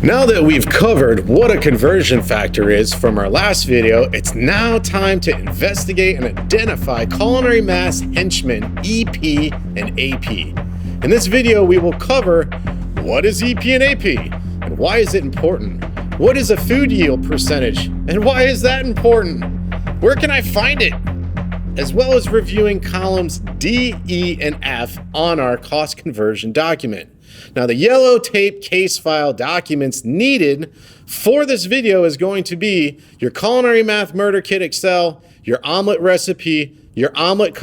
Now that we've covered what a conversion factor is from our last video, it's now time to investigate and identify culinary mass henchmen EP and AP. In this video, we will cover what is EP and AP and why is it important? What is a food yield percentage and why is that important? Where can I find it? As well as reviewing columns D, E, and F on our cost conversion document. Now, the yellow tape case file documents needed for this video is going to be your culinary math murder kit Excel, your omelet recipe, your omelet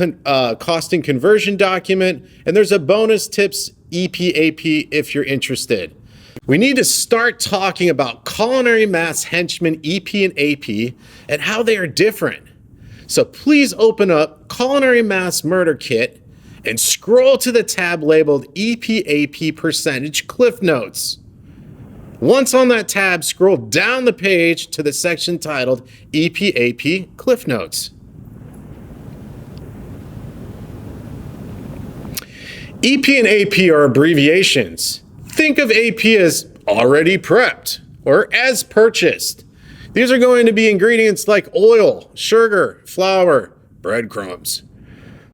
costing conversion document, and there's a bonus tips EP/AP if you're interested. We need to start talking about culinary mass henchmen EP and AP and how they are different. So please open up Culinary Mass Murder Kit and scroll to the tab labeled EP/AP percentage Cliff Notes. Once on that tab, scroll down the page to the section titled EP/AP Cliff Notes. EP and AP are abbreviations. Think of AP as already prepped or as purchased. These are going to be ingredients like oil, sugar, flour, breadcrumbs.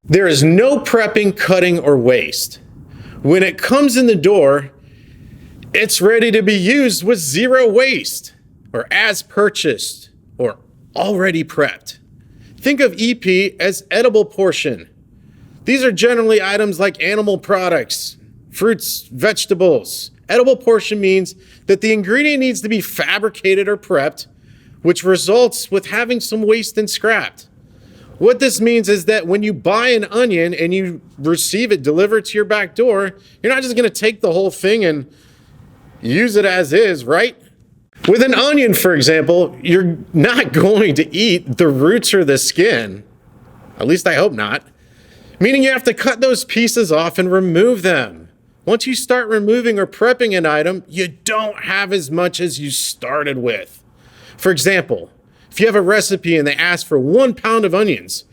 There is no prepping, cutting, or waste. When it comes in the door, it's ready to be used with zero waste, or as purchased, or already prepped. Think of EP as edible portion. These are generally items like animal products, fruits, vegetables. Edible portion means that the ingredient needs to be fabricated or prepped, which results with having some waste and scrapped. What this means is that when you buy an onion and you receive it delivered to your back door, you're not just gonna take the whole thing and use it as is, right? With an onion, for example, you're not going to eat the roots or the skin. At least I hope not. Meaning you have to cut those pieces off and remove them. Once you start removing or prepping an item, you don't have as much as you started with. For example, if you have a recipe and they ask for 1 pound of onions,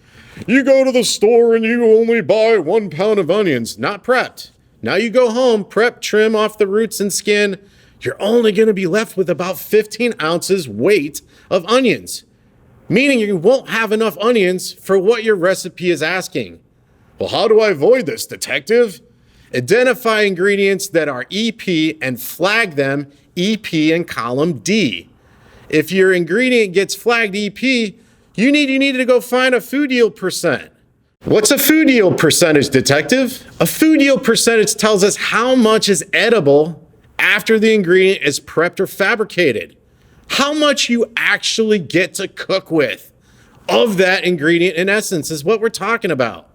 you go to the store and you only buy 1 pound of onions, not prepped. Now you go home, prep, trim off the roots and skin, you're only gonna be left with about 15 ounces weight of onions, meaning you won't have enough onions for what your recipe is asking. Well, how do I avoid this, detective? Identify ingredients that are EP and flag them EP in column D. If your ingredient gets flagged EP, you need to go find a food yield percent. What's a food yield percentage, detective? A food yield percentage tells us how much is edible after the ingredient is prepped or fabricated. How much you actually get to cook with of that ingredient, in essence, is what we're talking about.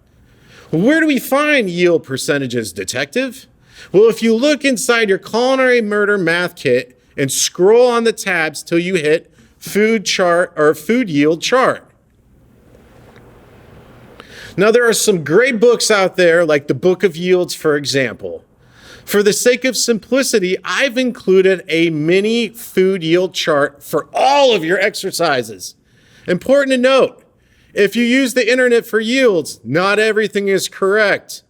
Where do we find yield percentages, detective? Well, if you look inside your culinary murder math kit and scroll on the tabs till you hit food chart or food yield chart. Now, there are some great books out there, like the Book of Yields, for example. For the sake of simplicity, I've included a mini food yield chart for all of your exercises. Important to note, if you use the internet for yields, not everything is correct.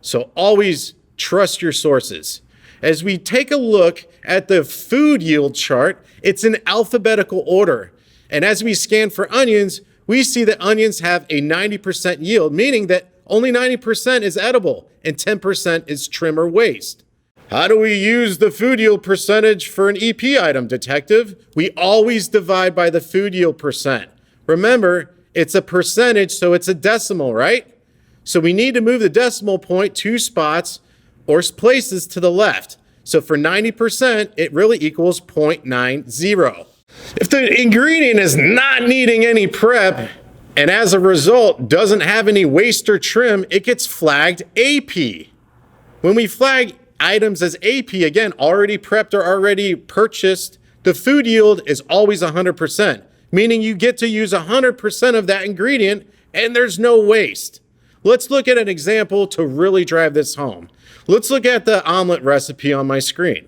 So always trust your sources. As we take a look at the food yield chart, it's in alphabetical order. And as we scan for onions, we see that onions have a 90% yield, meaning that only 90% is edible and 10% is trim or waste. How do we use the food yield percentage for an EP item, detective? We always divide by the food yield percent. Remember, it's a percentage, so it's a decimal, right? So we need to move the decimal point 2 spots or places to the left. So for 90%, it really equals 0.90. If the ingredient is not needing any prep, and as a result doesn't have any waste or trim, it gets flagged AP. When we flag items as AP, again, already prepped or already purchased, the food yield is always 100%, meaning you get to use 100% of that ingredient and there's no waste. Let's look at an example to really drive this home. Let's look at the omelet recipe on my screen.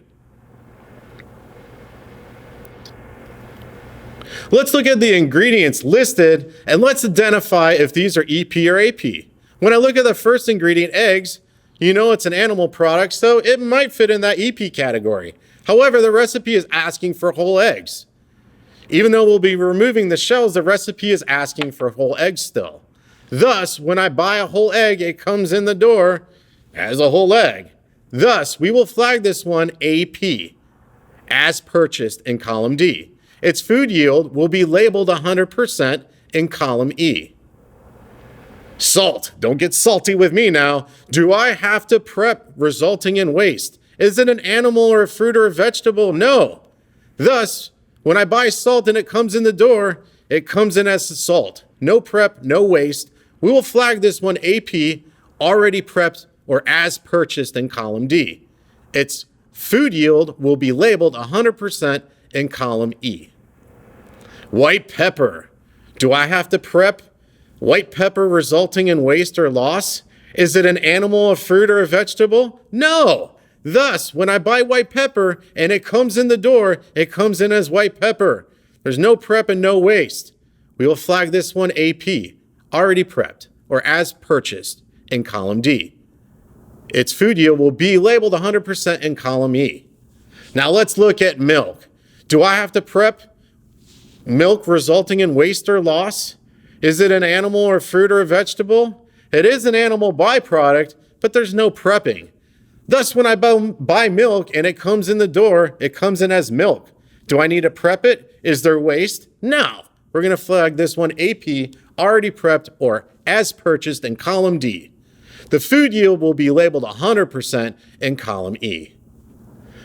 Let's look at the ingredients listed and let's identify if these are EP or AP. When I look at the first ingredient, eggs, you know it's an animal product, so it might fit in that EP category. However, the recipe is asking for whole eggs. Even though we'll be removing the shells, the recipe is asking for whole eggs still. Thus, when I buy a whole egg, it comes in the door as a whole egg. Thus, we will flag this one AP, as purchased, in column D. Its food yield will be labeled 100% in column E. Salt. Don't get salty with me now. Do I have to prep resulting in waste? Is it an animal or a fruit or a vegetable? No. Thus, when I buy salt and it comes in the door, it comes in as salt. No prep, no waste. We will flag this one AP, already prepped or as purchased in column D. Its food yield will be labeled 100% in column E. White pepper. Do I have to prep white pepper resulting in waste or loss? Is it an animal, a fruit, or a vegetable? No. Thus, when I buy white pepper and it comes in the door, it comes in as white pepper. There's no prep and no waste. We will flag this one AP, already prepped, or as purchased in column D. Its food yield will be labeled 100% in column E. Now let's look at milk. Do I have to prep milk resulting in waste or loss? Is it an animal or fruit or a vegetable? It is an animal byproduct, but there's no prepping. Thus, when I buy milk and it comes in the door, it comes in as milk. Do I need to prep it? Is there waste? No. We're going to flag this one AP, already prepped, or as purchased in column D. The food yield will be labeled 100% in column E.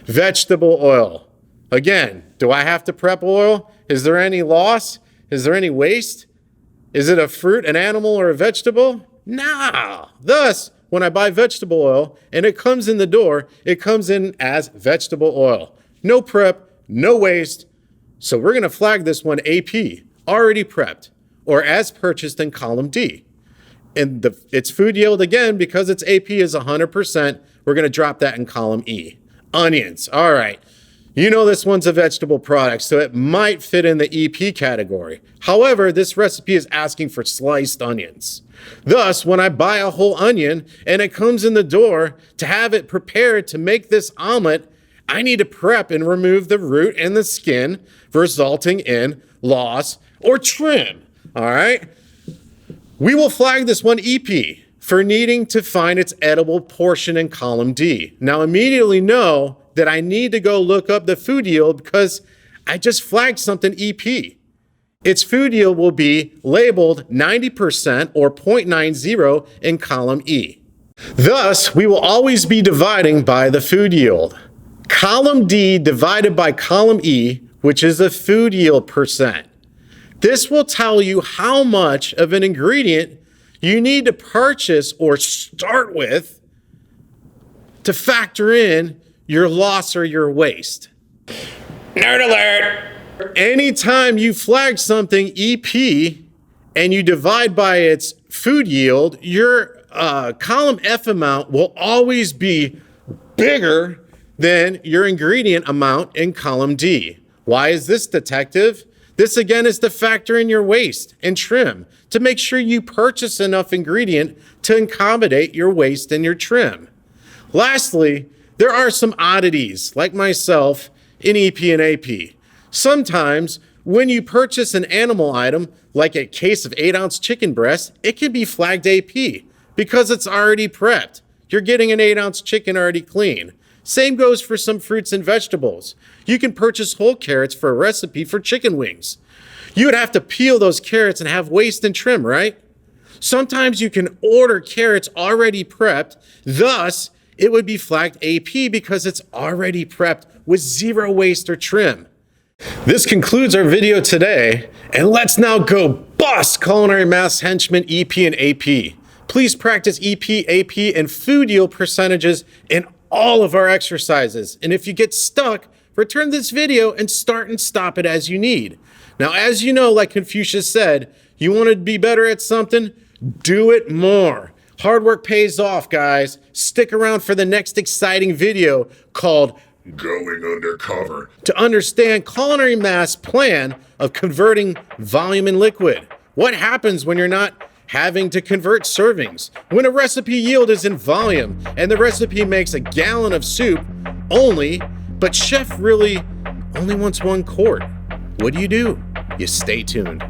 Vegetable oil. Again, do I have to prep oil? Is there any loss? Is there any waste? Is it a fruit, an animal, or a vegetable? No. Thus, when I buy vegetable oil and it comes in the door, it comes in as vegetable oil. No prep, no waste. So we're going to flag this one AP, already prepped, or as purchased in column D. And its food yield, again, because its AP is 100%, we're going to drop that in column E. Onions. All right. You know this one's a vegetable product, so it might fit in the EP category. However, this recipe is asking for sliced onions. Thus, when I buy a whole onion and it comes in the door, to have it prepared to make this omelet, I need to prep and remove the root and the skin, resulting in loss or trim. All right? We will flag this one EP for needing to find its edible portion in column D. Now, immediately know that I need to go look up the food yield because I just flagged something EP. Its food yield will be labeled 90% or 0.90 in column E. Thus, we will always be dividing by the food yield. Column D divided by column E, which is the food yield percent. This will tell you how much of an ingredient you need to purchase or start with to factor in your loss or your waste. Nerd alert! Anytime you flag something EP and you divide by its food yield, your column F amount will always be bigger than your ingredient amount in column D. Why is this, detective? This again is to factor in your waste and trim to make sure you purchase enough ingredient to accommodate your waste and your trim. Lastly, there are some oddities, like myself, in EP and AP. Sometimes, when you purchase an animal item, like a case of 8-ounce chicken breast, it can be flagged AP because it's already prepped. You're getting an 8-ounce chicken already clean. Same goes for some fruits and vegetables. You can purchase whole carrots for a recipe for chicken wings. You would have to peel those carrots and have waste and trim, right? Sometimes you can order carrots already prepped. Thus, it would be flagged AP because it's already prepped with zero waste or trim. This concludes our video today, and let's now go bust culinary maths henchman EP and AP. Please practice EP, AP, and food yield percentages in all of our exercises. And if you get stuck, return this video and start and stop it as you need. Now, as you know, like Confucius said, you want to be better at something? Do it more. Hard work pays off, guys. Stick around for the next exciting video called Going Undercover to understand culinary math's plan of converting volume and liquid. What happens when you're not having to convert servings? When a recipe yield is in volume and the recipe makes a gallon of soup only, But chef really only wants one quart. What do? You stay tuned.